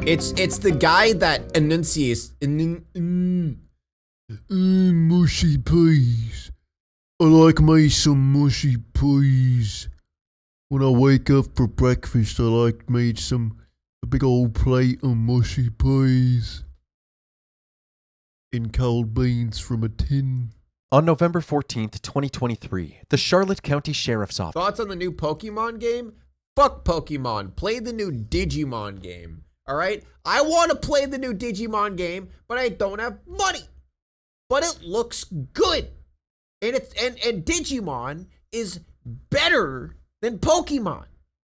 It's the guy that enunciates. Mushy peas. I like me some mushy peas. When I wake up for breakfast, I like me a big old plate of mushy peas. And cold beans from a tin. On November 14th, 2023, the Charlotte County Sheriff's Office. Thoughts on the new Pokemon game? Fuck Pokemon. Play the new Digimon game. All right? I want to play the new Digimon game, but I don't have money. But it looks good. And Digimon is better than Pokemon.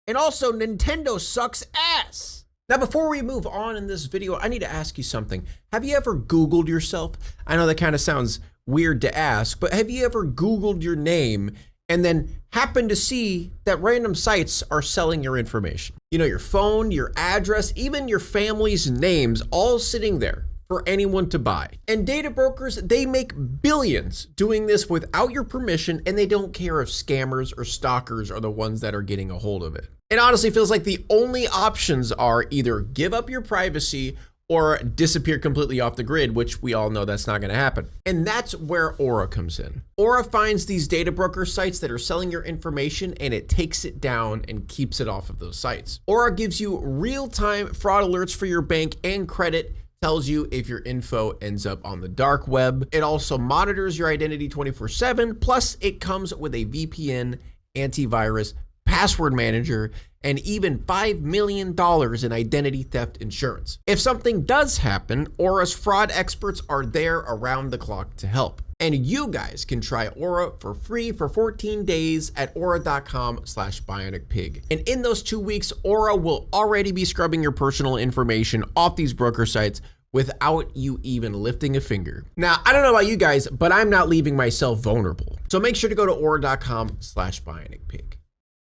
And also, Nintendo sucks ass. Now, before we move on in this video, I need to ask you something. Have you ever Googled yourself? I know that kind of sounds weird to ask, but have you ever Googled your name and then happened to see that random sites are selling your information? You know, your phone, your address, even your family's names, all sitting there for anyone to buy. And data brokers, they make billions doing this without your permission, and they don't care if scammers or stalkers are the ones that are getting a hold of it. It honestly feels like the only options are either give up your privacy or disappear completely off the grid, which we all know that's not gonna happen. And that's where Aura comes in. Aura finds these data broker sites that are selling your information, and it takes it down and keeps it off of those sites. Aura gives you real-time fraud alerts for your bank and credit, tells you if your info ends up on the dark web. It also monitors your identity 24/7, plus it comes with a VPN, antivirus, password manager, and even $5 million in identity theft insurance. If something does happen, Aura's fraud experts are there around the clock to help. And you guys can try Aura for free for 14 days at aura.com/bionicpig. And in those 2 weeks, Aura will already be scrubbing your personal information off these broker sites without you even lifting a finger. Now, I don't know about you guys, but I'm not leaving myself vulnerable. So make sure to go to aura.com/bionicpig.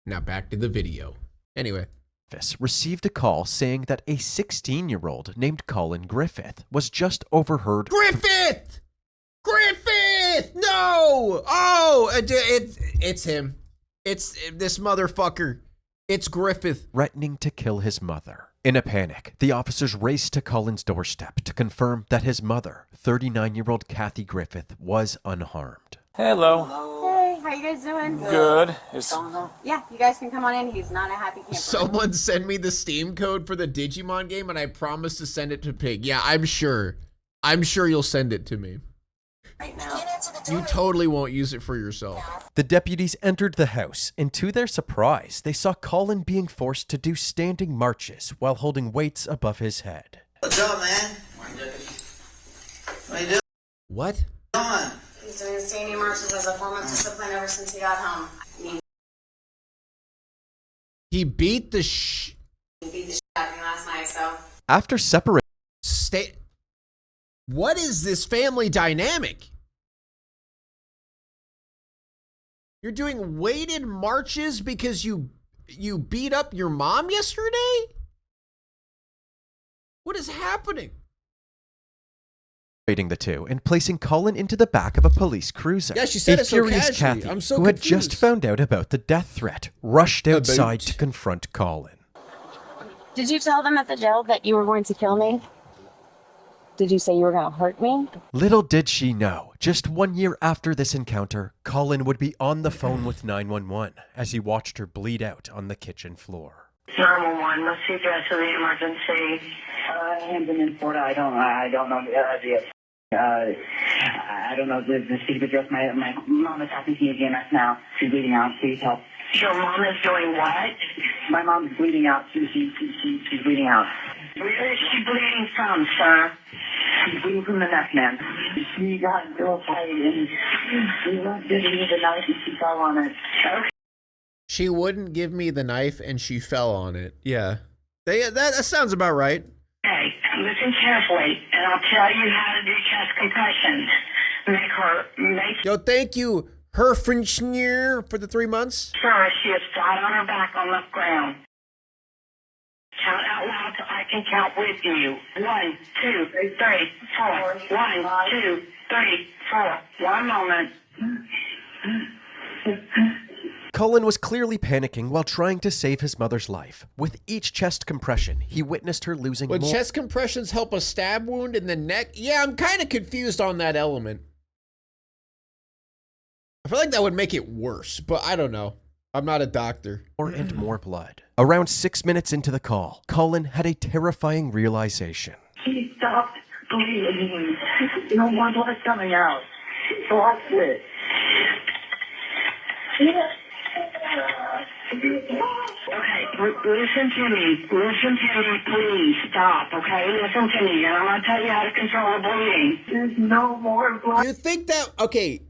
Now back to the video. Anyway. Received a call saying that a 16-year-old named Colin Griffith was just overheard. Griffith! No! Oh, it's him. It's this motherfucker. It's Griffith. Threatening to kill his mother. In a panic, the officers raced to Colin's doorstep to confirm that his mother, 39-year-old Kathy Griffith, was unharmed. Hello. Hey, how you guys doing? Good. Yeah, you guys can come on in. He's not a happy camper. Someone send me the Steam code for the Digimon game, and I promise to send it to Pig. Yeah, I'm sure. I'm sure you'll send it to me. Right now. You totally won't use it for yourself. The deputies entered the house, and to their surprise, they saw Colin being forced to do standing marches while holding weights above his head. What's up, man? What are you doing? What? He's doing standing marches as a form of discipline ever since he got home. He beat the He beat the shit out of me last night, so. After separating, What is this family dynamic? You're doing weighted marches because you beat up your mom yesterday? What is happening? the two and placing Colin into the back of a police cruiser. Yeah, she said a it so furious casually. Kathy, I'm so who had confused. just found out about the death threat, rushed outside to confront Colin. Did you tell them at the jail that you were going to kill me? Did you say you were going to hurt me? Little did she know, just 1 year after this encounter, Colin would be on the phone with 911 as he watched her bleed out on the kitchen floor. 911, what's the address of the emergency? Hampton in Florida. I don't know I don't know the street address. My mom is talking to me again now. She's bleeding out. Please help. Your mom is doing what? My mom's bleeding out. She's bleeding out. Where is she bleeding from, sir? She's bleeding from the neck, man. She got real tight and she won't give me the knife and she fell on it. Okay. She wouldn't give me the knife and she fell on it. Yeah. That sounds about right. Okay, listen carefully, and I'll tell you how to do chest compressions. Yo, thank you, Herfenschneer, for the 3 months. Sir, she is flat on her back on the ground. Count out loud so I can count with you. 1, 2, 3, 4. 1, 2, 3, 4. 1 moment. Cullen was clearly panicking while trying to save his mother's life. With each chest compression, he witnessed her losing Would more. chest compressions help a stab wound in the neck? Yeah, I'm kind of confused on that element. I feel like that would make it worse, but I don't know. I'm not a doctor. More and more blood. Around 6 minutes into the call, Cullen had a terrifying realization. She stopped bleeding. No more blood coming out. She lost it. Okay, listen to me. Listen to me, please. Stop, okay? Listen to me, and I'm going to tell you how to control the bleeding. There's no more blood. You think that, okay,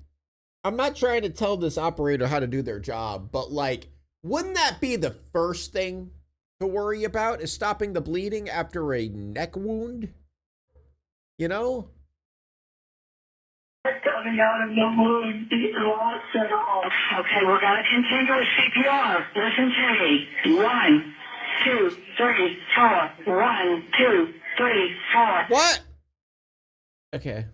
I'm not trying to tell this operator how to do their job, but like, wouldn't that be the first thing to worry about, is stopping the bleeding after a neck wound? You know? Coming out of the wound. He lost it all. Okay, we're going to continue with CPR. Listen to me. 1, 2, 3, 4. 1, 2, 3, 4. What? Okay.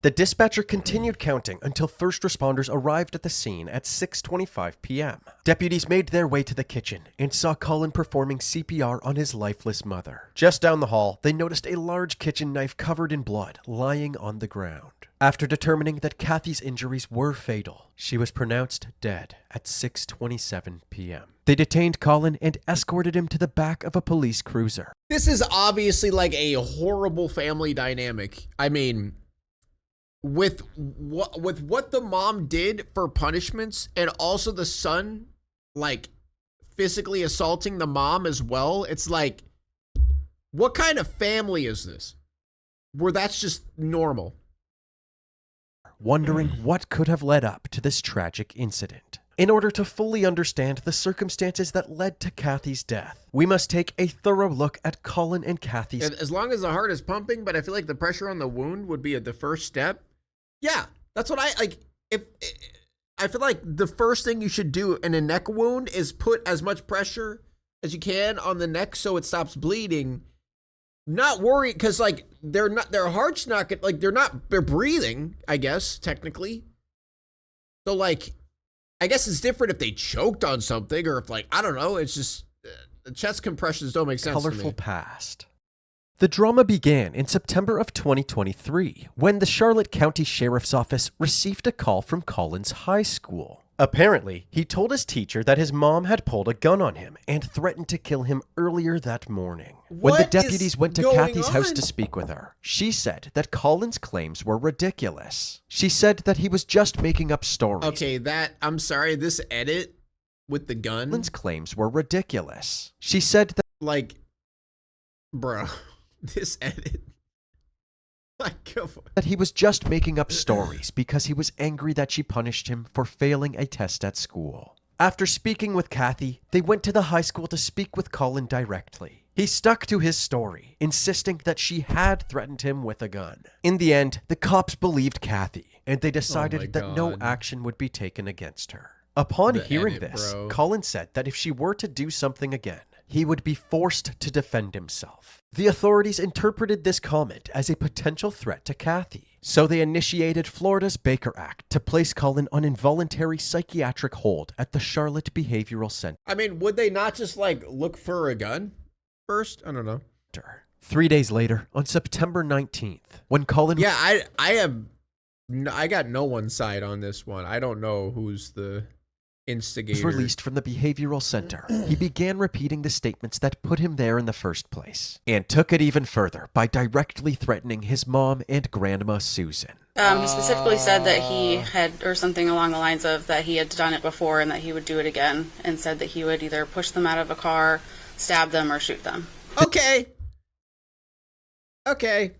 The dispatcher continued counting until first responders arrived at the scene at 6:25 p.m. Deputies made their way to the kitchen and saw Cullen performing CPR on his lifeless mother. Just down the hall, they noticed a large kitchen knife covered in blood lying on the ground. After determining that Kathy's injuries were fatal, she was pronounced dead at 6:27 p.m. They detained Cullen and escorted him to the back of a police cruiser. This is obviously like a horrible family dynamic. I mean, with what the mom did for punishments, and also the son like physically assaulting the mom as well, it's like, what kind of family is this where that's just normal? Wondering what could have led up to this tragic incident. In order to fully understand the circumstances that led to Kathy's death, we must take a thorough look at Cullen and Kathy's. As long as the heart is pumping, but I feel like the pressure on the wound would be the first step. Yeah, that's what I like. If I feel like the first thing you should do in a neck wound is put as much pressure as you can on the neck so it stops bleeding. Not worry, because like their heart's not good, like they're breathing, I guess, technically. So like, I guess it's different if they choked on something, or if like, I don't know, it's just the chest compressions don't make sense to Colorful me. past. The drama began in September of 2023 when the Charlotte County Sheriff's Office received a call from Cullen's high school. Apparently, he told his teacher that his mom had pulled a gun on him and threatened to kill him earlier that morning. When the deputies went to Kathy's house to speak with her, she said that Cullen's claims were ridiculous. She said that he was just making up stories. Okay, I'm sorry, this edit with the gun. Cullen's claims were ridiculous. She said that, like, bro, this edit. That he was just making up stories because he was angry that she punished him for failing a test at school. After speaking with Kathy, they went to the high school to speak with Cullen directly. He stuck to his story, insisting that she had threatened him with a gun. In the end, the cops believed Kathy, and they decided that no action would be taken against her. Upon hearing this, Cullen said that if she were to do something again, he would be forced to defend himself. The authorities interpreted this comment as a potential threat to Kathy, so they initiated Florida's Baker Act to place Cullen on involuntary psychiatric hold at the Charlotte Behavioral Center. I mean, would they not just like look for a gun first? I don't know. 3 days later, on September 19th, when Cullen... Yeah, I got no one's side on this one. I don't know who's the instigator. Was released from the behavioral center, he began repeating the statements that put him there in the first place, and took it even further by directly threatening his mom and grandma Susan. He specifically said that he had, or something along the lines of that he had done it before and that he would do it again, and said that he would either push them out of a car, stab them, or shoot them. Okay.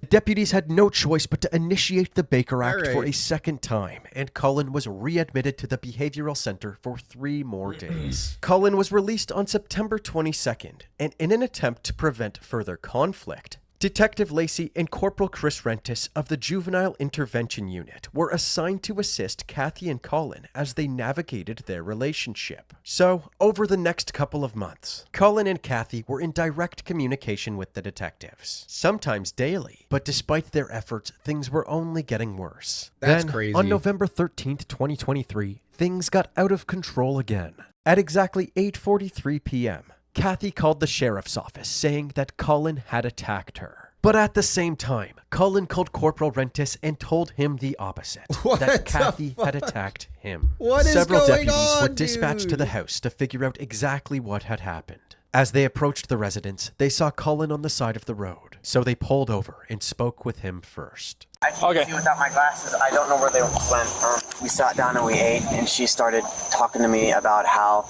Deputies had no choice but to initiate the Baker Act for a second time, and Cullen was readmitted to the behavioral center for 3 more days. Cullen was released on September 22nd, and in an attempt to prevent further conflict, Detective Lacey and Corporal Chris Rentis of the Juvenile Intervention Unit were assigned to assist Kathy and Cullen as they navigated their relationship. So, over the next couple of months, Cullen and Kathy were in direct communication with the detectives, sometimes daily, but despite their efforts, things were only getting worse. That's then, crazy. On November 13th, 2023, things got out of control again. At exactly 8:43 p.m., Kathy called the sheriff's office saying that Colin had attacked her. But at the same time, Colin called Corporal Rentis and told him the opposite, What that the Kathy had fuck? attacked him. What is Several going deputies on, were dispatched to the house to figure out exactly what had happened. As they approached the residence, they saw Colin on the side of the road, so they pulled over and spoke with him first. I can't see without my glasses. I don't know where they went. We sat down and we ate, and she started talking to me about how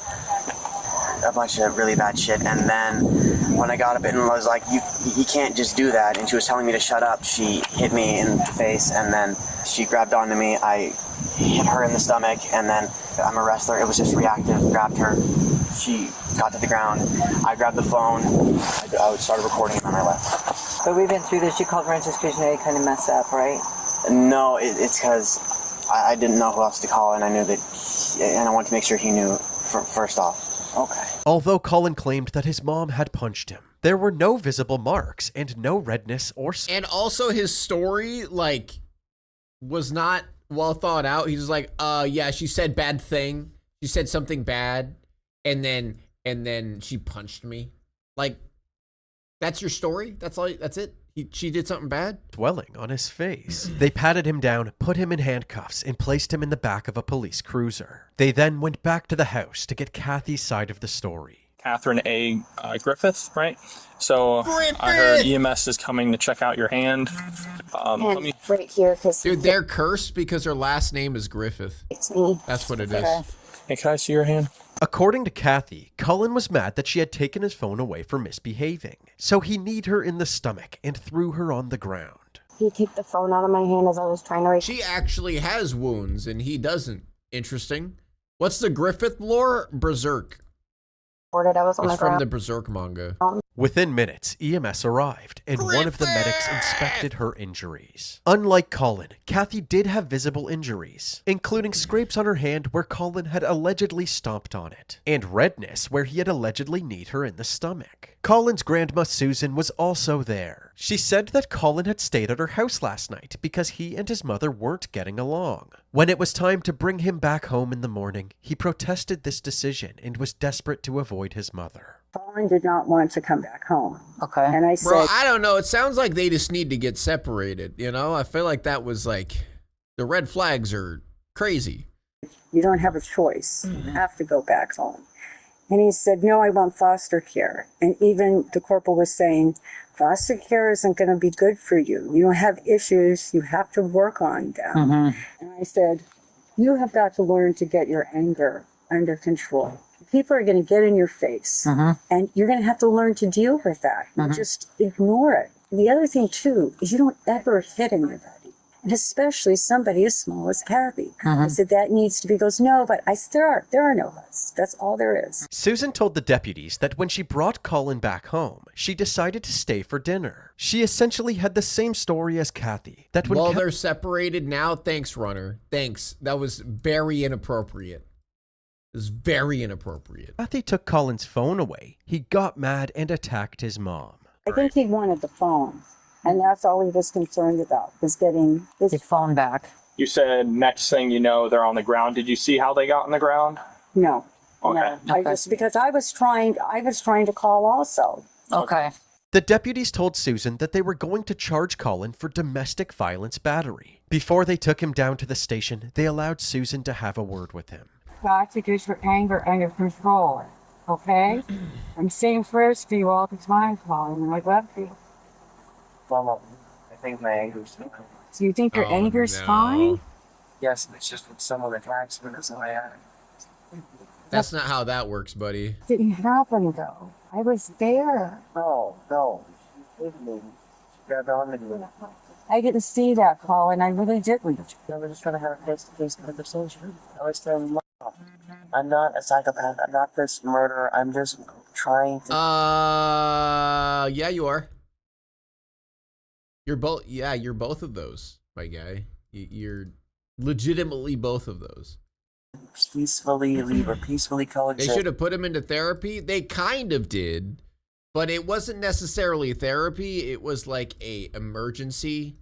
a bunch of really bad shit. And then when I got up and was like, you can't just do that, and she was telling me to shut up, she hit me in the face, and then she grabbed onto me. I hit her in the stomach, and then I'm a wrestler. It was just reactive. Grabbed her. She got to the ground. I grabbed the phone. I started recording, and then I left. But we've been through this. You called Rentis because you know you kind of messed up, right? No, it's because I didn't know who else to call, and I knew that, and I wanted to make sure he knew first off. Okay. Although Colin claimed that his mom had punched him, there were no visible marks and no redness or... And also his story, like, was not well thought out. He was like, yeah, she said bad thing. She said something bad, and then she punched me. Like, that's your story? That's all? That's it? She did something bad? Dwelling on his face. They patted him down, put him in handcuffs, and placed him in the back of a police cruiser. They then went back to the house to get Kathy's side of the story. Catherine A. Griffith, right? So Griffith! I heard EMS is coming to check out your hand. Let me... Right here, because Dude, they're cursed because her last name is Griffith. it's me. That's what it is. Okay. Hey, can I see your hand? According to Kathy, Cullen was mad that she had taken his phone away for misbehaving, so he kneed her in the stomach and threw her on the ground. He kicked the phone out of my hand as I was trying to reach. She actually has wounds and he doesn't. Interesting. What's the Griffith lore? Berserk. I was on It's the from ground. the Berserk manga. Within minutes, EMS arrived, and one of the medics inspected her injuries. Unlike Colin, Kathy did have visible injuries, including scrapes on her hand where Colin had allegedly stomped on it, and redness where he had allegedly kneed her in the stomach. Colin's grandma Susan was also there. She said that Colin had stayed at her house last night because he and his mother weren't getting along. When it was time to bring him back home in the morning, he protested this decision and was desperate to avoid his mother. Colin did not want to come back home. Okay. And I said, Bro, I don't know. It sounds like they just need to get separated, you know? I feel like that was like, the red flags are crazy. you don't have a choice. You have to go back home. And he said, no, I want foster care. And even the corporal was saying, foster care isn't going to be good for you. You don't have issues. You have to work on them. And I said, you have got to learn to get your anger under control. People are going to get in your face, and you're going to have to learn to deal with that. You just ignore it. And the other thing, too, is you don't ever hit anybody, and especially somebody as small as Kathy. I said, that needs to be. He goes, no, but I said, there are no buts. That's all there is. Susan told the deputies that when she brought Colin back home, she decided to stay for dinner. She essentially had the same story as Kathy. That when Well, they're separated now. Thanks, Runner. Thanks. That was very inappropriate. It was very inappropriate. Kathy took Colin's phone away, he got mad and attacked his mom. I think he wanted the phone, and that's all he was concerned about, was getting his phone back. You said next thing you know, they're on the ground. Did you see how they got on the ground? No. Okay. No. I just, because I was trying to call also. Okay. The deputies told Susan that they were going to charge Colin for domestic violence battery. Before they took him down to the station, they allowed Susan to have a word with him. Got to get your anger under control, okay? I'm saying first to you all the time, Colin, and I love you. Well, I think my anger's fine. Do you think your Oh, anger's no. fine? Yes, it's just when someone attacks me, that's how I act. That's not how that works, buddy. Didn't happen though. I was there. No. She hit me. She grabbed on me. I didn't see that, Colin. I really didn't. I was just trying to have a face-to-face conversation. I was telling Mom, I'm not a psychopath. I'm not this murderer. I'm just trying to... Yeah, you are. You're both, yeah, you're both of those, my guy. You're legitimately both of those. peacefully leave or peacefully They coexist. should have put him into therapy. They kind of did, but it wasn't necessarily therapy. It was like a emergency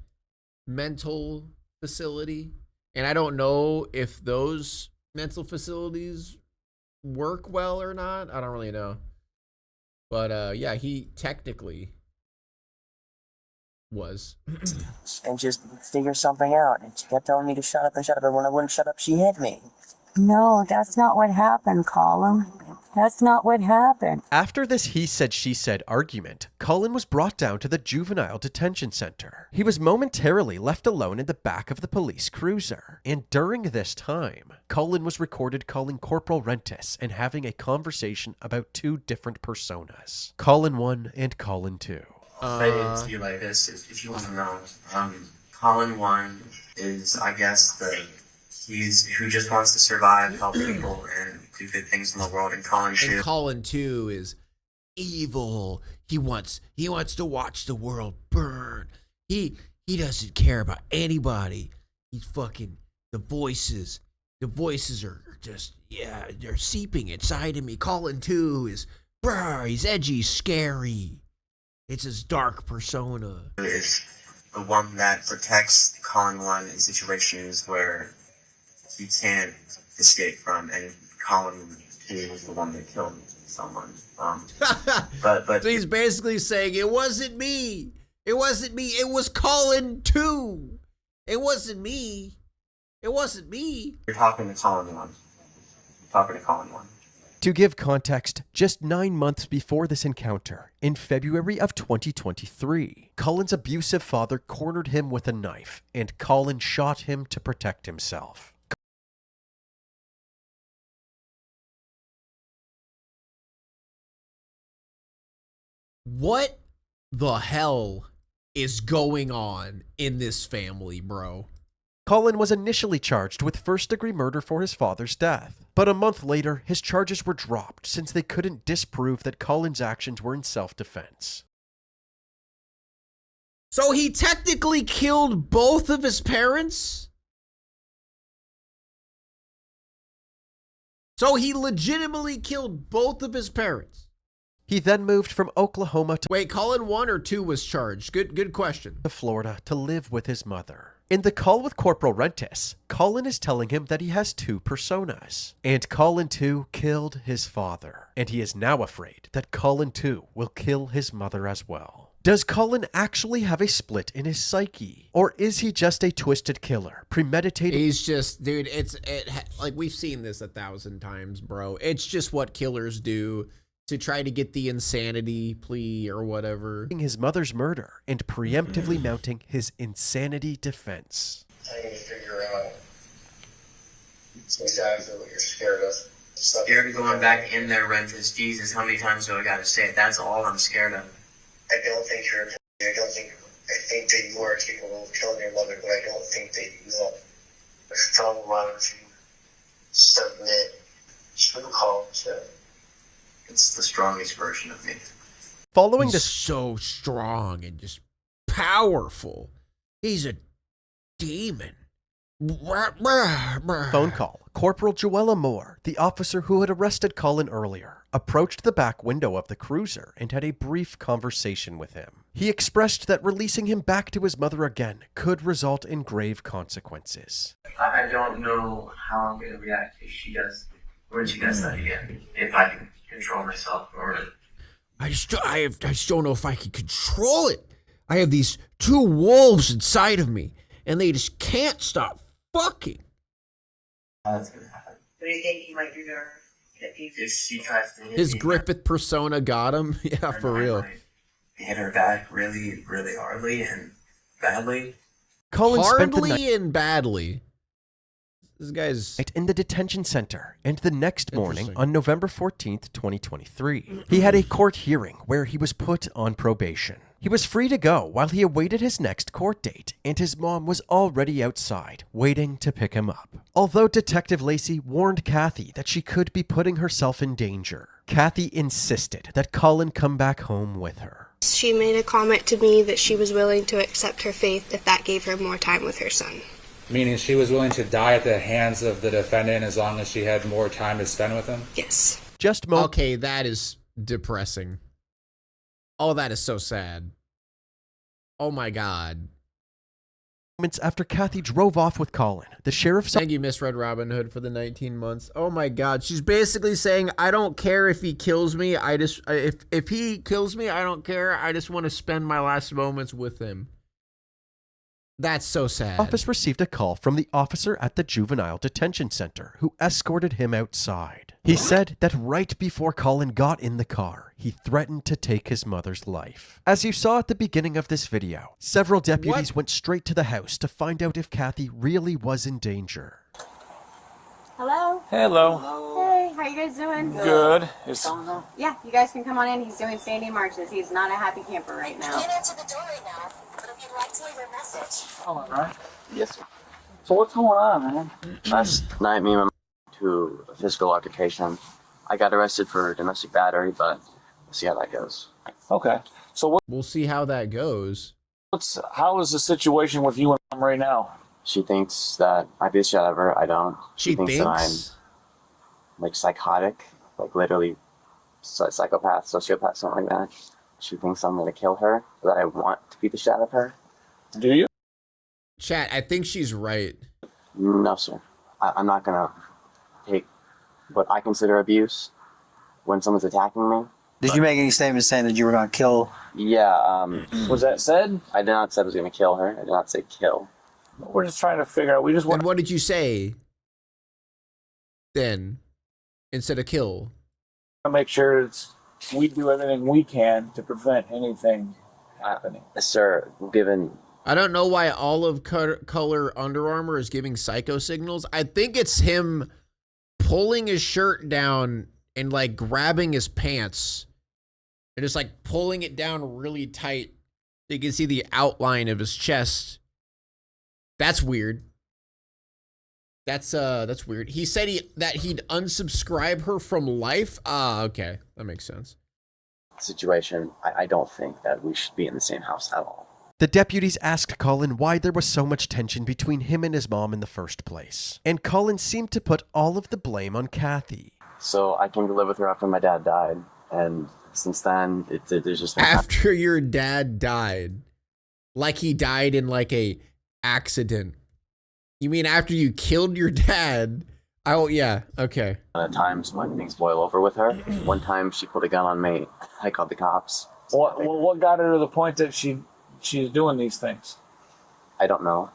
mental facility. And I don't know if those mental facilities work well or not. I don't really know. But yeah, he technically was. And just figure something out. And she kept telling me to shut up and shut up. And when I wouldn't shut up, she hit me. No, that's not what happened, Colin. That's not what happened. After this he said, she said argument, Colin was brought down to the juvenile detention center. He was momentarily left alone in the back of the police cruiser. And during this time, Colin was recorded calling Corporal Rentis and having a conversation about two different personas. Colin 1 and Colin 2. I didn't see you like this, if you want to know. Colin 1 is, I guess, he's who just wants to survive, help people, and do good things in the world. And Colin 2. And Colin 2 is evil. He wants to watch the world burn. He doesn't care about anybody. He's fucking the voices are just, yeah, they're seeping inside of me. Colin 2 is, he's edgy, scary. It's his dark persona. Is the one that protects Colin 1 in situations where he can't escape from, and Colin 2 is the one that killed someone. But So he's basically saying, it wasn't me. It wasn't me. It was Colin 2. It wasn't me. It wasn't me. You're talking to Colin 1. To give context, just 9 months before this encounter, in February of 2023, Colin's abusive father cornered him with a knife, and Colin shot him to protect himself. What the hell is going on in this family, bro? Colin was initially charged with first-degree murder for his father's death, but a month later, his charges were dropped since they couldn't disprove that Colin's actions were in self-defense. So he technically killed both of his parents? So he legitimately killed both of his parents? He then moved from Oklahoma to Wait, Colin 1 or 2 was charged? Good question. Florida to live with his mother. In the call with Corporal Rentis, Colin is telling him that he has two personas, and Colin 2 killed his father, and he is now afraid that Colin 2 will kill his mother as well. Does Colin actually have a split in his psyche, or is he just a twisted killer, premeditated? He's just, dude, like we've seen this 1,000 times, bro. It's just what killers do to try to get the insanity plea or whatever. His mother's murder and preemptively mounting his insanity defense. I need to figure out exactly what you're scared of. Scared of going back in there, Rentis. Jesus, how many times do I gotta say it? That's all I'm scared of. I don't think I think that you are capable of killing your mother, but I don't think that you will. A strong one to submit to the call to. It's the strongest version of me. Following He's this so strong and just powerful. He's a demon. phone call, Corporal Joella Moore, the officer who had arrested Colin earlier, approached the back window of the cruiser and had a brief conversation with him. He expressed that releasing him back to his mother again could result in grave consequences. I don't know how I'm gonna react if she does that again. If I can control myself, or I just don't know if I can control it. I have these two wolves inside of me, and they just can't stop fucking. That's gonna happen. What do you think you might do to her? If she tries to hit His me, Griffith persona got him. Yeah, for real. I might hit her back really, really hardly and badly. Colin spent the night Hardly and badly. This guy's in the detention center, and the next morning, Interesting. on November 14th, 2023, he had a court hearing where he was put on probation. He was free to go while he awaited his next court date, and his mom was already outside, waiting to pick him up. Although Detective Lacey warned Kathy that she could be putting herself in danger, Kathy insisted that Colin come back home with her. She made a comment to me that she was willing to accept her fate if that gave her more time with her son. Meaning she was willing to die at the hands of the defendant as long as she had more time to spend with him? Yes. Okay, that is depressing. Oh, that is so sad. Oh my God. Moments after Kathy drove off with Colin, the sheriff saw— Thank you, Miss Red Robin Hood, for the 19 months. Oh my God, she's basically saying, I don't care if he kills me. If he kills me, I don't care. I just want to spend my last moments with him. That's so sad. Office received a call from the officer at the juvenile detention center who escorted him outside. He said that right before Colin got in the car, he threatened to take his mother's life. As you saw at the beginning of this video, several deputies went straight to the house to find out if Kathy really was in danger. Hello? Hello. Hey, how you guys doing? Good. Yeah, you guys can come on in. He's doing standing marches. He's not a happy camper right now. Can't answer the door right now, but if you'd like to leave a message. All right. Yes, sir. So what's going on, man? Last night, me and my mom went to a physical altercation. I got arrested for domestic battery, but we'll see how that goes. Okay. So We'll see how that goes. how is the situation with you and mom right now? She thinks that I beat the shit out of her. I don't. She thinks that I'm like psychotic, like literally psychopath, sociopath, something like that. She thinks I'm gonna kill her, that I want to beat the shit out of her. Do you? Chat, I think she's right. No, sir. I'm not gonna take what I consider abuse when someone's attacking me. Did you make any statements saying that you were going to kill? Yeah. Was that said? I did not say I was gonna kill her. I did not say kill. We're just trying to figure out. We just want. And what did you say then instead of kill? To make sure we do everything we can to prevent anything happening. Sir, given... I don't know why olive color Under Armour is giving psycho signals. I think it's him pulling his shirt down and like grabbing his pants and just like pulling it down really tight. You can see the outline of his chest. That's weird. That's weird. He said that he'd unsubscribe her from life. Ah, okay. That makes sense. Situation, I don't think that we should be in the same house at all. The deputies asked Colin why there was so much tension between him and his mom in the first place. And Colin seemed to put all of the blame on Kathy. So I came to live with her after my dad died. And since then, there's just... After your dad died? Like he died in like a accident? You mean after you killed your dad? Oh, yeah. Okay. At times when things boil over with her. One time she pulled a gun on me. I called the cops. What got her to the point that she's doing these things? I don't know.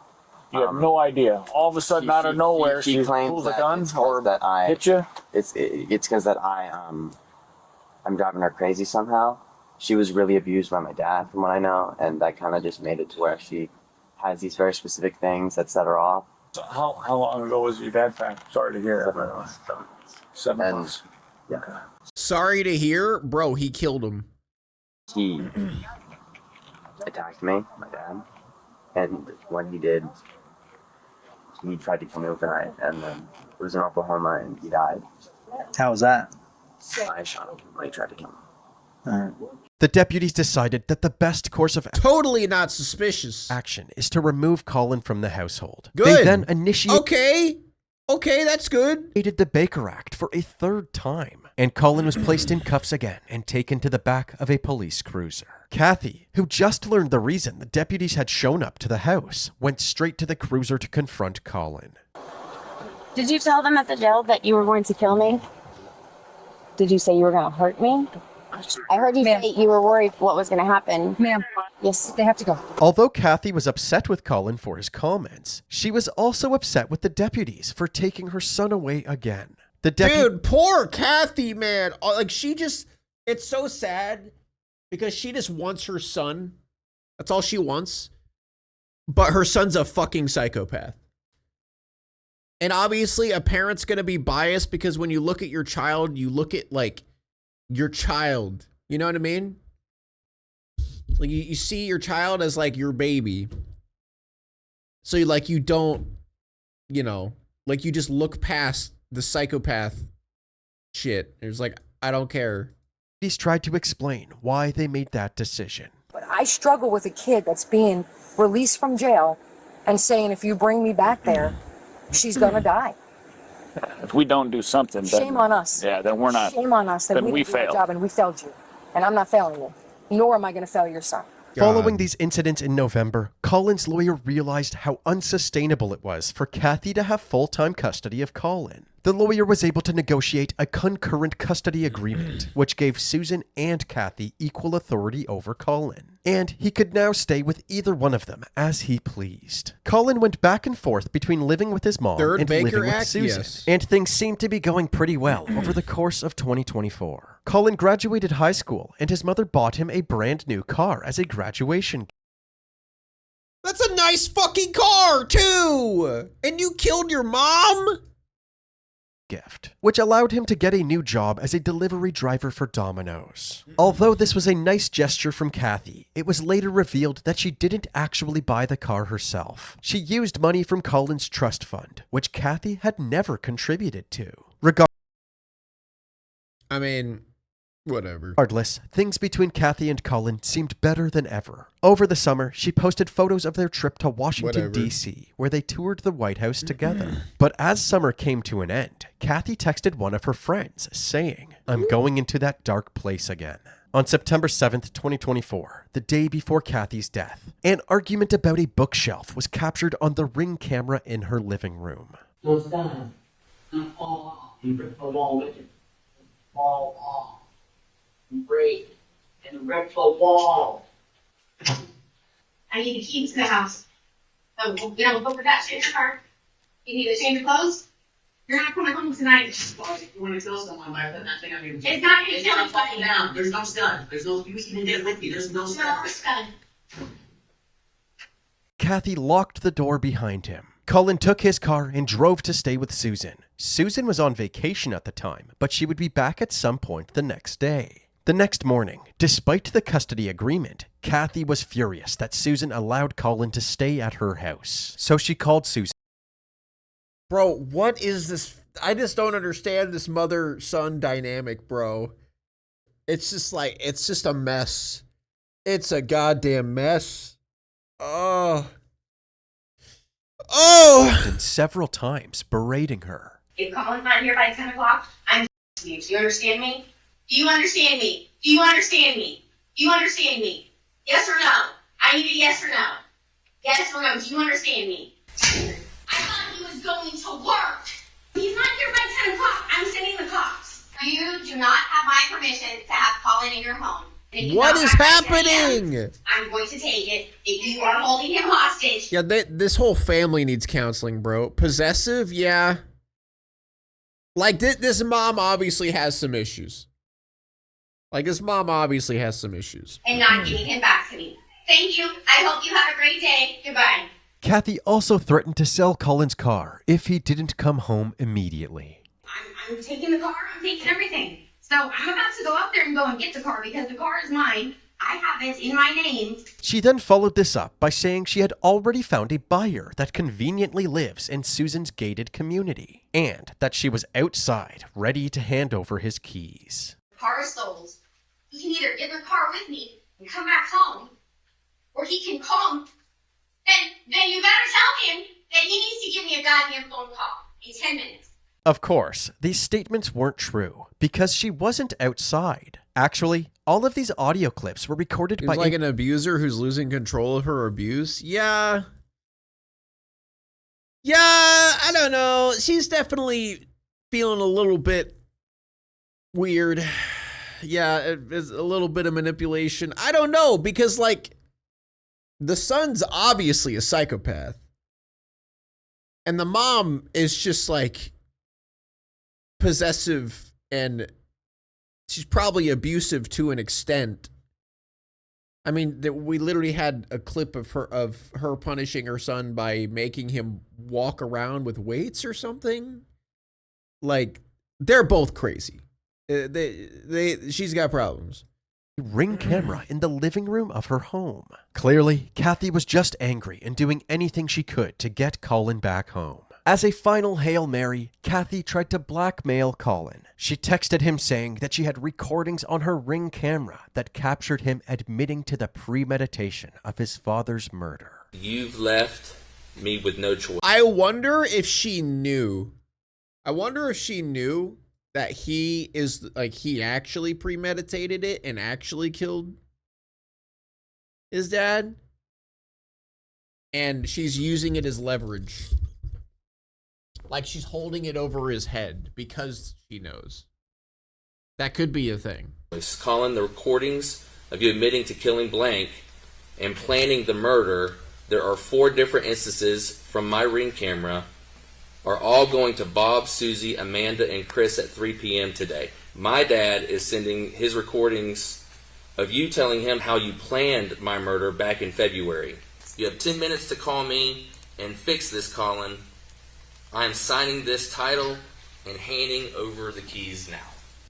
You have no idea. All of a sudden, out of nowhere, she pulls a gun or that I hit you? It's because that I'm driving her crazy somehow. She was really abused by my dad, from what I know, and that kind of just made it to where she has these very specific things that set her off. So how long ago was your dad passed? Sorry to hear. 7 months. Yeah. Okay. Sorry to hear, bro. He killed him. He attacked me, my dad, and when he did, he tried to kill me overnight, and then it was in Oklahoma, and he died. How was that? I shot him when he tried to kill me. The deputies decided that the best course of totally not suspicious action is to remove Colin from the household. Good. They then initiated Okay, that's good. The Baker Act for a third time, and Colin was placed in cuffs again and taken to the back of a police cruiser. Kathy, who just learned the reason the deputies had shown up to the house, went straight to the cruiser to confront Colin. Did you tell them at the jail that you were going to kill me? Did you say you were going to hurt me? I heard you say you were worried what was going to happen. Ma'am. Yes, they have to go. Although Kathy was upset with Colin for his comments, she was also upset with the deputies for taking her son away again. Dude, poor Kathy, man. Like, it's so sad because she just wants her son. That's all she wants. But her son's a fucking psychopath. And obviously, a parent's going to be biased because when you look at your child, you look at, like, your child. You know what I mean? Like, you see your child as, like, your baby. So, you don't, you just look past the psychopath shit. It's like, I don't care. He's tried to explain why they made that decision. But I struggle with a kid that's being released from jail and saying, if you bring me back there, she's gonna die. If we don't do something, then, shame on us. Yeah, then we're not. Shame on us that then we we didn't do our fail. job and we failed you. And I'm not failing you, nor am I gonna fail your son. Following these incidents in November, Colin's lawyer realized how unsustainable it was for Kathy to have full-time custody of Colin. The lawyer was able to negotiate a concurrent custody agreement, which gave Susan and Kathy equal authority over Colin. And he could now stay with either one of them as he pleased. Colin went back and forth between living with his mom and living with Susan, and things seemed to be going pretty well over the course of 2024. Colin graduated high school, and his mother bought him a brand new car as a graduation gift. That's a nice fucking car, too! And you killed your mom? Which allowed him to get a new job as a delivery driver for Domino's. Although this was a nice gesture from Kathy, it was later revealed that she didn't actually buy the car herself. She used money from Colin's trust fund, which Kathy had never contributed to. Regardless, things between Kathy and Colin seemed better than ever. Over the summer, she posted photos of their trip to Washington, D.C., where they toured the White House together. But as summer came to an end, Kathy texted one of her friends, saying, "I'm going into that dark place again." On September 7th, 2024, the day before Kathy's death, an argument about a bookshelf was captured on the Ring camera in her living room. Those guys, you rip the wall with it. Fall off. Break and rip the wall. I need the keys to the house. So, you know, go for that shit in your car. You need to change your clothes. You're not coming home tonight. Well, if you want to kill someone by putting that thing on your... It's not gonna It's kill not falling anybody. down. There's no stun. There's no... You even did it with me. There's no stun. No, it's done. Kathy locked the door behind him. Colin took his car and drove to stay with Susan. Susan was on vacation at the time, but she would be back at some point the next day. The next morning, despite the custody agreement, Kathy was furious that Susan allowed Colin to stay at her house. So she called Susan. Bro, what is this? I just don't understand this mother-son dynamic, bro. It's just like, it's just a mess. It's a goddamn mess. Oh. And several times berating her. If Colin's not here by 10 o'clock, I'm you. Do you understand me? Do you understand me? Do you understand me? Do you understand me? Yes or no? I need a yes or no. Yes or no? Do you understand me? I thought he was going to work. He's not here by 10 o'clock. I'm sending the cops. You do not have my permission to have Colin in your home. What is happening? I'm going to take it if you are holding him hostage. Yeah, this whole family needs counseling, bro. Possessive, yeah. Like, this mom obviously has some issues. And not giving him back to me. Thank you. I hope you have a great day. Goodbye. Kathy also threatened to sell Colin's car if he didn't come home immediately. I'm taking the car. I'm taking everything. So I'm about to go up there and go and get the car because the car is mine. I have it in my name. She then followed this up by saying she had already found a buyer that conveniently lives in Susan's gated community, and that she was outside, ready to hand over his keys. The car is sold. He can either get the car with me and come back home, or he can come. Then you better tell him that he needs to give me a goddamn phone call in 10 minutes. Of course, these statements weren't true, because she wasn't outside. Actually, all of these audio clips were recorded by an abuser who's losing control of her abuse. Yeah, I don't know. She's definitely feeling a little bit weird. Yeah, it's a little bit of manipulation. I don't know, because, like, the son's obviously a psychopath. And the mom is just, like, possessive, and she's probably abusive to an extent. I mean, we literally had a clip of her punishing her son by making him walk around with weights or something. Like, they're both crazy. She's got problems. Ring camera in the living room of her home. Clearly, Kathy was just angry and doing anything she could to get Colin back home. As a final Hail Mary, Kathy tried to blackmail Colin. She texted him saying that she had recordings on her Ring camera that captured him admitting to the premeditation of his father's murder. You've left me with no choice. I wonder if she knew that he actually premeditated it and actually killed his dad, and she's using it as leverage. Like she's holding it over his head because she knows. That could be a thing. Colin, the recordings of you admitting to killing blank and planning the murder, there are 4 different instances from my Ring camera, are all going to Bob, Susie, Amanda, and Chris at 3 p.m. today. My dad is sending his recordings of you telling him how you planned my murder back in February. You have 10 minutes to call me and fix this, Colin. I am signing this title and handing over the keys now.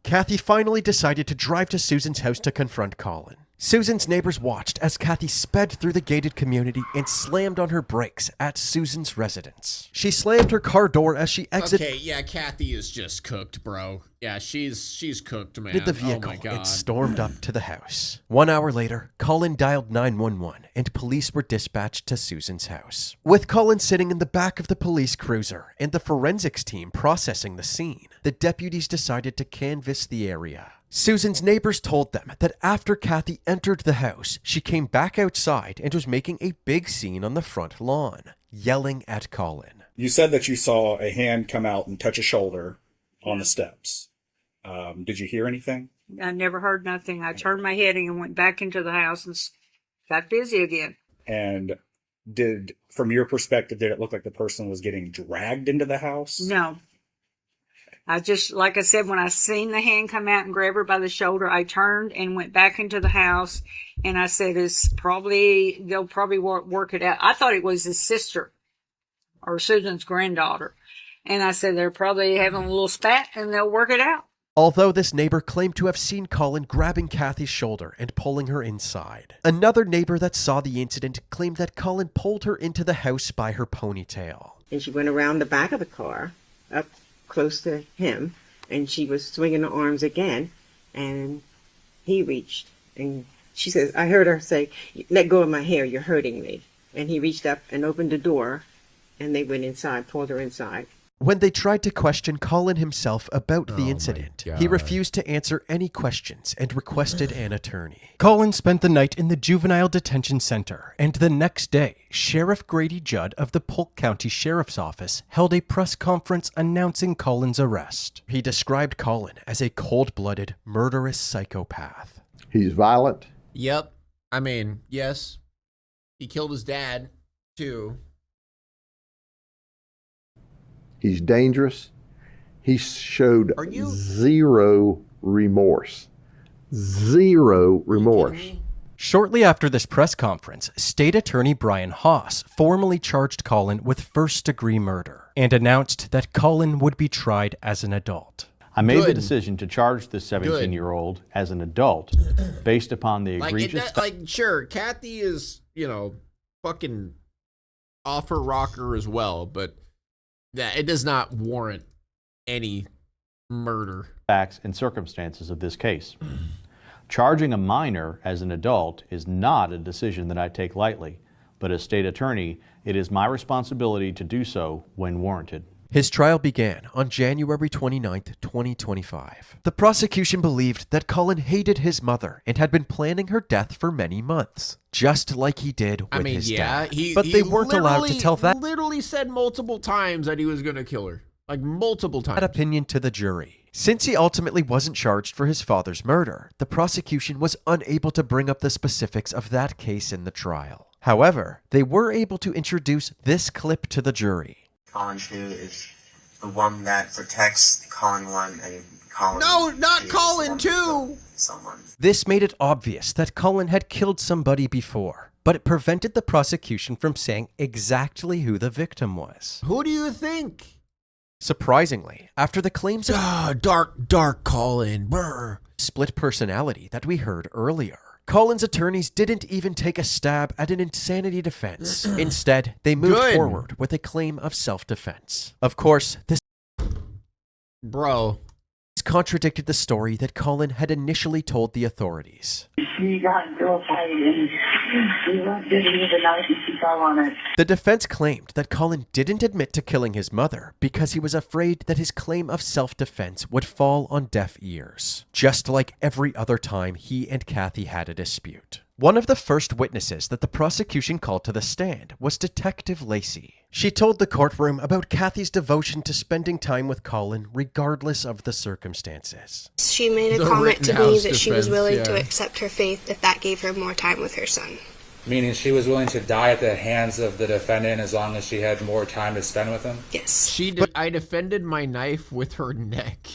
Kathy finally decided to drive to Susan's house to confront Colin. Susan's neighbors watched as Kathy sped through the gated community and slammed on her brakes at Susan's residence. She slammed her car door as she exited. Okay, yeah, Kathy is just cooked, bro. Yeah, she's cooked, man. The vehicle oh my God. and stormed up to the house. 1 hour later, Colin dialed 911 and police were dispatched to Susan's house. With Colin sitting in the back of the police cruiser and the forensics team processing the scene, the deputies decided to canvass the area. Susan's neighbors told them that after Kathy entered the house, she came back outside and was making a big scene on the front lawn, yelling at Colin. You said that you saw a hand come out and touch a shoulder on the steps. Did you hear anything? I never heard nothing. I turned my head and went back into the house and got busy again. And from your perspective, did it look like the person was getting dragged into the house? No. I just, like I said, when I seen the hand come out and grab her by the shoulder, I turned and went back into the house, and I said, they'll probably work it out. I thought it was his sister or Susan's granddaughter. And I said, they're probably having a little spat and they'll work it out. Although this neighbor claimed to have seen Colin grabbing Kathy's shoulder and pulling her inside. Another neighbor that saw the incident claimed that Colin pulled her into the house by her ponytail. And she went around the back of the car, up close to him, and she was swinging her arms again, and he reached, and she says, I heard her say, let go of my hair, you're hurting me. And he reached up and opened the door, and they went inside, pulled her inside. When they tried to question Colin himself about the incident, he refused to answer any questions and requested an attorney. Colin spent the night in the juvenile detention center, and the next day, Sheriff Grady Judd of the Polk County Sheriff's Office held a press conference announcing Colin's arrest. He described Colin as a cold-blooded, murderous psychopath. He's violent. Yep. I mean, yes. He killed his dad, too. He's dangerous. He showed zero remorse. Zero remorse. Shortly after this press conference, State Attorney Brian Haas formally charged Colin with first-degree murder and announced that Colin would be tried as an adult. I made the decision to charge this 17-year-old as an adult based upon the egregious... Sure, Kathy is, fucking off her rocker as well, but... yeah, it does not warrant any murder. Facts and circumstances of this case. Charging a minor as an adult is not a decision that I take lightly, but as state attorney, it is my responsibility to do so when warranted. His trial began on January 29th, 2025. The prosecution believed that Colin hated his mother and had been planning her death for many months, just like he did with his dad. But they weren't allowed to tell that. Literally said multiple times that he was going to kill her. Like multiple times. That opinion to the jury. Since he ultimately wasn't charged for his father's murder, the prosecution was unable to bring up the specifics of that case in the trial. However, they were able to introduce this clip to the jury. Colin 2 is the one that protects Colin 1 and Colin... No, not Colin 2! Someone. This made it obvious that Colin had killed somebody before, but it prevented the prosecution from saying exactly who the victim was. Who do you think? Surprisingly, after the claims of dark Colin, brr, split personality that we heard earlier, Colin's attorneys didn't even take a stab at an insanity defense. Instead, they moved forward with a claim of self-defense. Of course, this contradicted the story that Colin had initially told the authorities. She got real tight and she was giving me the knife and she fell on it. The defense claimed that Colin didn't admit to killing his mother because he was afraid that his claim of self-defense would fall on deaf ears, just like every other time he and Kathy had a dispute. One of the first witnesses that the prosecution called to the stand was Detective Lacey. She told the courtroom about Kathy's devotion to spending time with Colin regardless of the circumstances. She made a The comment to me Rittenhouse that she was defense, willing yeah. to accept her faith if that gave her more time with her son. Meaning she was willing to die at the hands of the defendant as long as she had more time to spend with him? Yes. I defended my knife with her neck.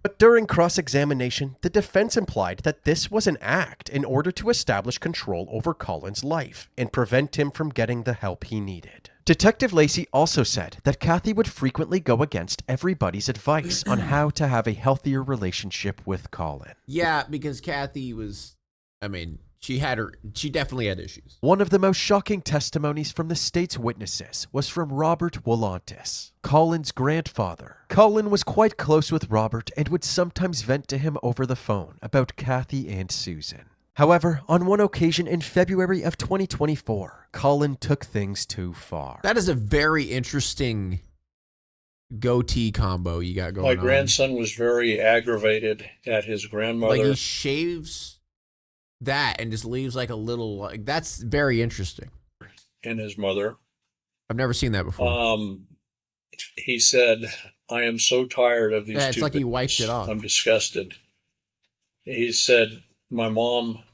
But during cross-examination, the defense implied that this was an act in order to establish control over Colin's life and prevent him from getting the help he needed. Detective Lacey also said that Kathy would frequently go against everybody's advice on how to have a healthier relationship with Colin. Yeah, because Kathy was, she definitely had issues. One of the most shocking testimonies from the state's witnesses was from Robert Wolantis, Colin's grandfather. Colin was quite close with Robert and would sometimes vent to him over the phone about Kathy and Susan. However, on one occasion in February of 2024, Colin took things too far. That is a very interesting goatee combo you got going on. My grandson was very aggravated at his grandmother. Like he shaves that and just leaves like a little, like, that's very interesting. And his mother. I've never seen that before. He said, I am so tired of these two. It's like he wiped it off. I'm disgusted. He said, my mom,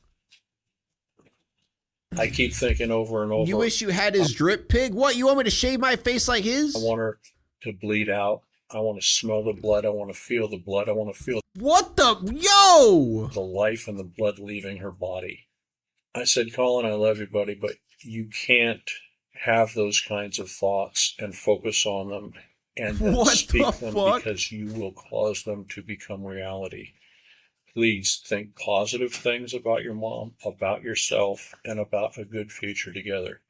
I keep thinking over and over. You wish you had his drip pig? What, you want me to shave my face like his? I want her to bleed out. I want to smell the blood. I want to feel the blood. I want to feel what the life and the blood leaving her body. I said, Colin, I love you, buddy, but you can't have those kinds of thoughts and focus on them and then speak them because you will cause them to become reality. Please think positive things about your mom, about yourself, and about a good future together.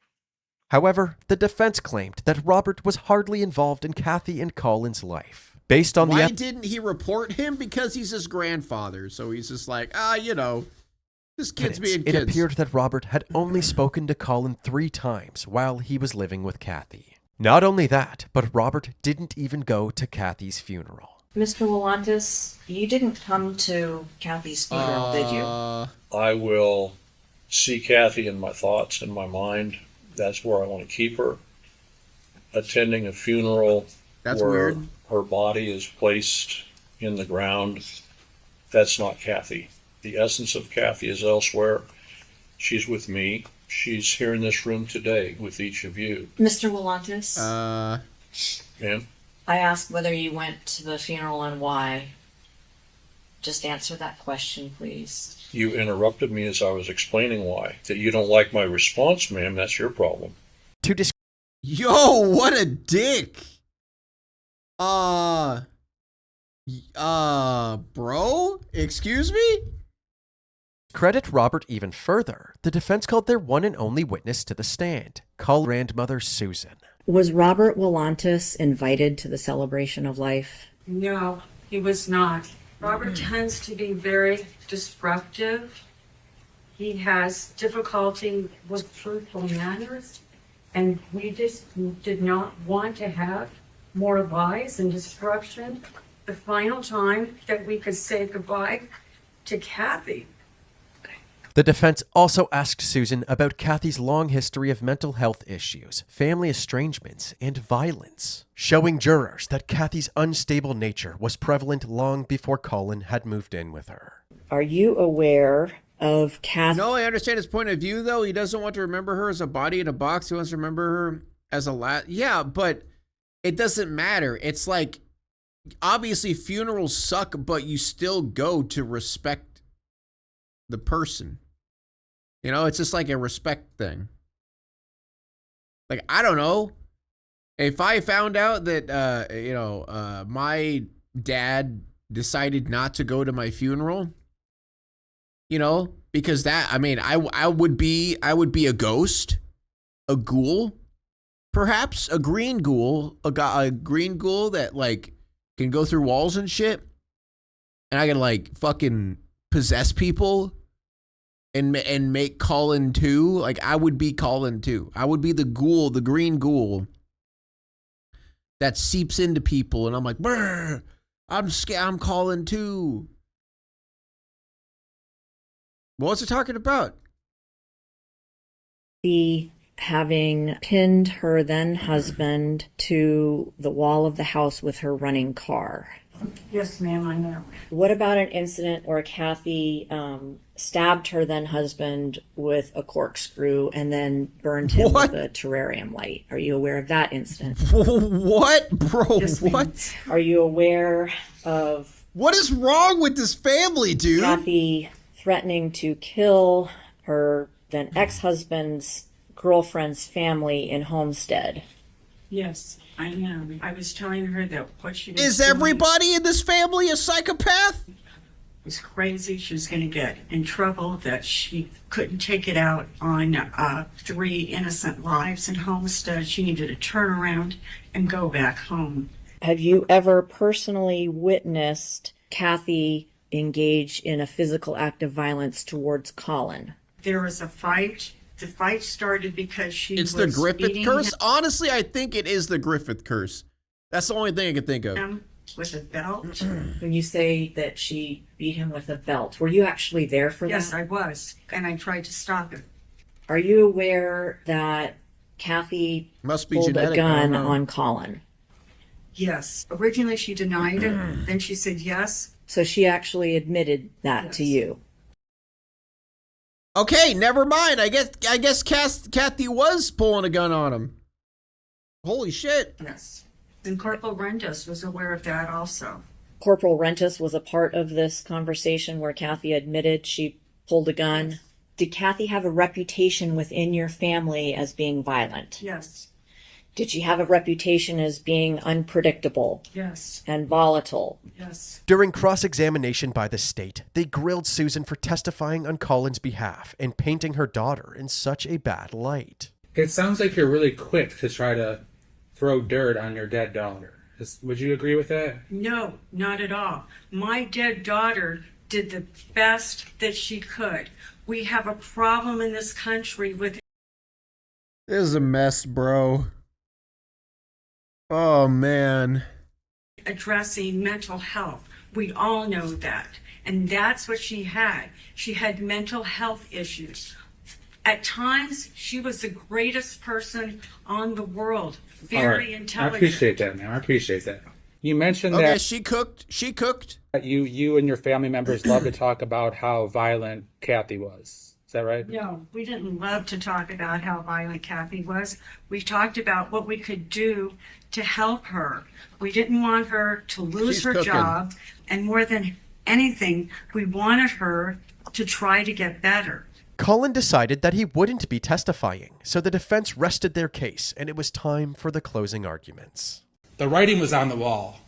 However, the defense claimed that Robert was hardly involved in Kathy and Colin's life. Based on Why didn't he report him? Because he's his grandfather. So he's just like, this kid's being kids. It appeared that Robert had only spoken to Colin 3 times while he was living with Kathy. Not only that, but Robert didn't even go to Kathy's funeral. Mr. Wolantis, you didn't come to Kathy's funeral, did you? I will see Kathy in my thoughts, in my mind. That's where I want to keep her. Attending a funeral where her body is placed in the ground, that's not Kathy. The essence of Kathy is elsewhere. She's with me. She's here in this room today with each of you. Mr. Wolantis? Ma'am? I asked whether you went to the funeral and why. Just answer that question, please. You interrupted me as I was explaining why. That you don't like my response, ma'am, that's your problem. Yo, what a dick. Bro? Excuse me? Credit Robert even further. The defense called their one and only witness to the stand, Colin's grandmother Susan. Was Robert Wolantis invited to the celebration of life? No, he was not. Robert tends to be very disruptive. He has difficulty with truthful manners, and we just did not want to have more lies and disruption. The final time that we could say goodbye to Kathy. The defense also asked Susan about Kathy's long history of mental health issues, family estrangements, and violence, showing jurors that Kathy's unstable nature was prevalent long before Colin had moved in with her. Are you aware of Kathy? No, I understand his point of view, though. He doesn't want to remember her as a body in a box. He wants to remember her as a Yeah, but it doesn't matter. It's like, obviously funerals suck, but you still go to respect the person. You know, it's just like a respect thing. Like, I don't know. If I found out that, my dad decided not to go to my funeral, because I would be a ghost, a ghoul, perhaps a green ghoul, a green ghoul that like can go through walls and shit. And I can like fucking possess people. And make Colin too. Like, I would be Colin too. I would be the ghoul, the green ghoul that seeps into people, and I'm like, brr, I'm scared. I'm Colin too. What was it talking about? The having pinned her then husband to the wall of the house with her running car. Yes, ma'am, I know. What about an incident where Kathy stabbed her then husband with a corkscrew and then burned him with a terrarium light? Are you aware of that incident? What, bro? Yes, what? Are you aware of what is wrong with this family, dude? Kathy threatening to kill her then ex-husband's girlfriend's family in Homestead? Yes, I am. I was telling her that what she was Is doing everybody in this family a psychopath? was crazy. She was going to get in trouble, that she couldn't take it out on 3 innocent lives in Homestead. She needed to turn around and go back home. Have you ever personally witnessed Kathy engage in a physical act of violence towards Colin? There was a fight. The fight started because It's the Griffith curse? Honestly, I think it is the Griffith curse. That's the only thing I can think of. him with a belt. When you say that she beat him with a belt, were you actually there for Yes, that? I was, and I tried to stop it. Are you aware that Kathy Must be pulled a genetic, I gun don't know. on Colin? Yes. Originally, she denied it. Then she said yes. So she actually admitted that to you. Okay, never mind. I guess Kathy was pulling a gun on him. Holy shit. Yes. And Corporal Rendas was aware of that also. Corporal Rentas was a part of this conversation where Kathy admitted she pulled a gun. Did Kathy have a reputation within your family as being violent? Yes. Did she have a reputation as being unpredictable Yes. and volatile? Yes. During cross-examination by the state, they grilled Susan for testifying on Colin's behalf and painting her daughter in such a bad light. It sounds like you're really quick to try to throw dirt on your dead daughter. Would you agree with that? No, not at all. My dead daughter did the best that she could. We have a problem in this country with This is a mess, bro. Oh, man. addressing mental health. We all know that. And that's what she had. She had mental health issues. At times, she was the greatest person on the world. Very intelligent. I appreciate that, man. I appreciate that. You mentioned Okay, that she cooked. that you and your family members love to talk about how violent Kathy was. Is that right? No, we didn't love to talk about how violent Kathy was. We talked about what we could do to help her. We didn't want her to lose She's her cooking. job. And more than anything, we wanted her to try to get better. Colin decided that he wouldn't be testifying, so the defense rested their case, and it was time for the closing arguments. The writing was on the wall,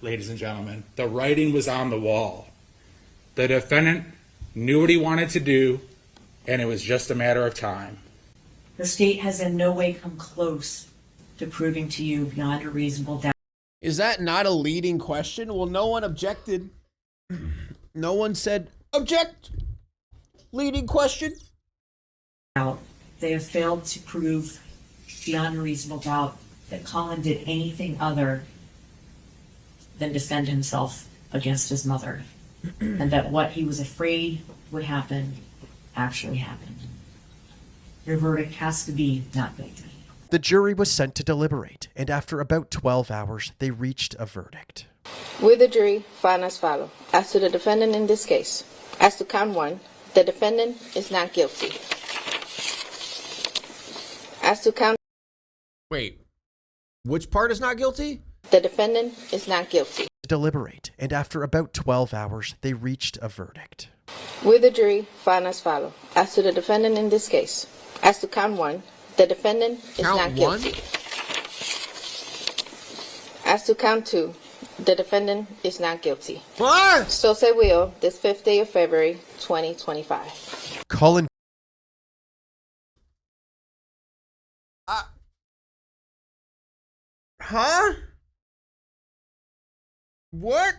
ladies and gentlemen. The writing was on the wall. The defendant knew what he wanted to do, and it was just a matter of time. The state has in no way come close to proving to you beyond a reasonable doubt. Is that not a leading question? Well, no one objected. No one said, object. Leading question. They have failed to prove beyond a reasonable doubt that Colin did anything other than defend himself against his mother, and that what he was afraid would happen actually happened. Your verdict has to be not guilty. The jury was sent to deliberate, and after about 12 hours, they reached a verdict. Will the jury find as follows? As to the defendant in this case, as to count 1, the defendant is not guilty. As to count... Wait, which part is not guilty? The defendant is not guilty. Deliberate, and after about 12 hours, they reached a verdict. Will the jury find as follows? As to the defendant in this case, as to count 1, the defendant is not guilty. As to count 2, the defendant is not guilty. What? So say will, this 5th day of February, 2025. Colin. Huh? What?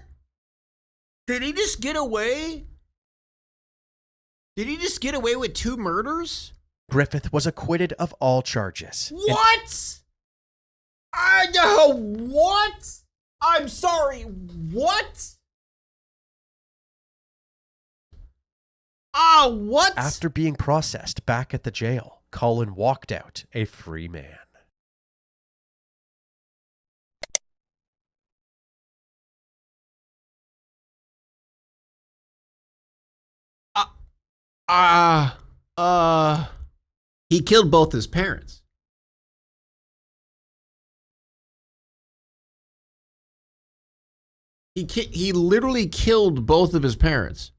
Did he just get away? Did he just get away with 2 murders? Griffith was acquitted of all charges. What? I know what? I'm sorry, what? What? After being processed back at the jail, Colin walked out a free man. He killed both his parents. He literally killed both of his parents.